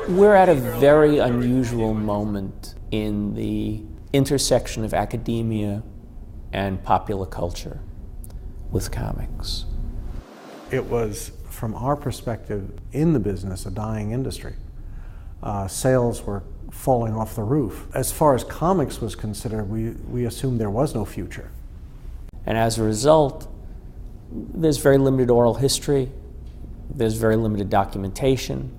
We're at a very unusual moment in the intersection of academia and popular culture with comics. It was, from our perspective in the business, a dying industry. Sales were falling off the roof. As far as comics was considered, we assumed there was no future. And as a result, there's very limited oral history, there's very limited documentation.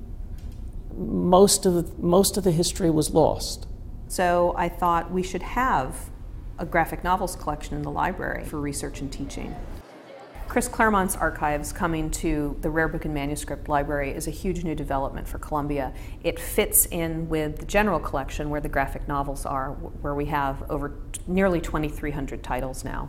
Most of the history was lost. So I thought we should have a graphic novels collection in the library for research and teaching. Chris Claremont's archives coming to the Rare Book and Manuscript Library is a huge new development for Columbia. It fits in with the general collection where the graphic novels are, where we have over nearly 2,300 titles now.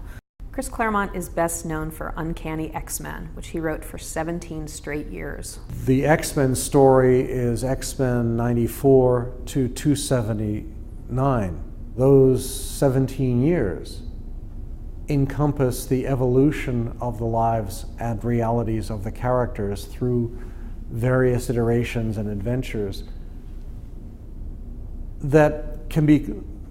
Chris Claremont is best known for Uncanny X-Men, which he wrote for 17 straight years. The X-Men story is X-Men 94 to 279. Those 17 years encompass the evolution of the lives and realities of the characters through various iterations and adventures that can be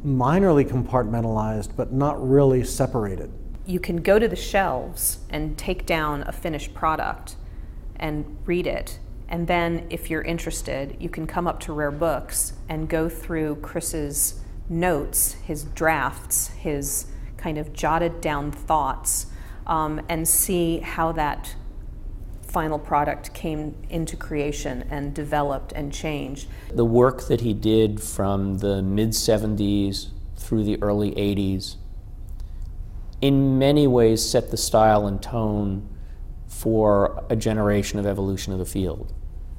minorly compartmentalized but not really separated. You can go to the shelves and take down a finished product and read it, and then if you're interested, you can come up to Rare Books and go through Chris's notes, his drafts, his kind of jotted down thoughts, and see how that final product came into creation and developed and changed. The work that he did from the mid-70s through the early 80s in many ways set the style and tone for a generation of evolution of the field.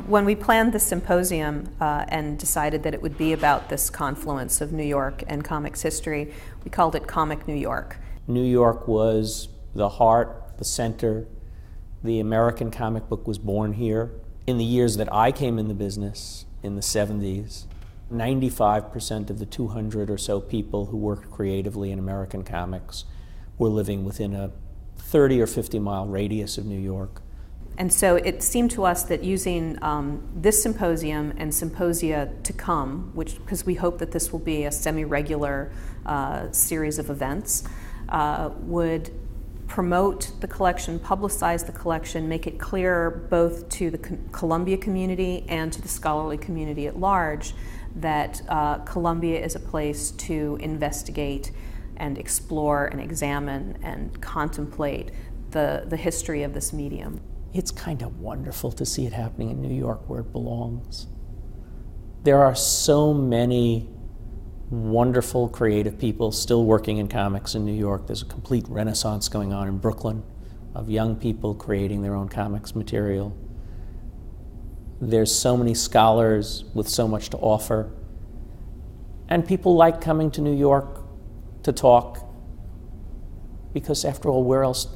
When we planned the symposium and decided that it would be about this confluence of New York and comics history, we called it Comic New York. New York was the heart, the center. The American comic book was born here. In the years that I came in the business, in the 70s, 95% of the 200 or so people who worked creatively in American comics were living within a 30 or 50 mile radius of New York. And so it seemed to us that using this symposium and symposia to come, because we hope that this will be a semi-regular series of events, would promote the collection, publicize the collection, make it clear both to the Columbia community and to the scholarly community at large that Columbia is a place to investigate and explore and examine and contemplate the history of this medium. It's kind of wonderful to see it happening in New York where it belongs. There are so many wonderful creative people still working in comics in New York. There's a complete renaissance going on in Brooklyn of young people creating their own comics material. There's so many scholars with so much to offer. And people like coming to New York to talk because, after all, where else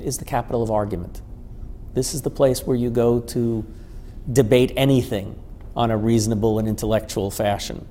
is the capital of argument? This is the place where you go to debate anything on a reasonable and intellectual fashion.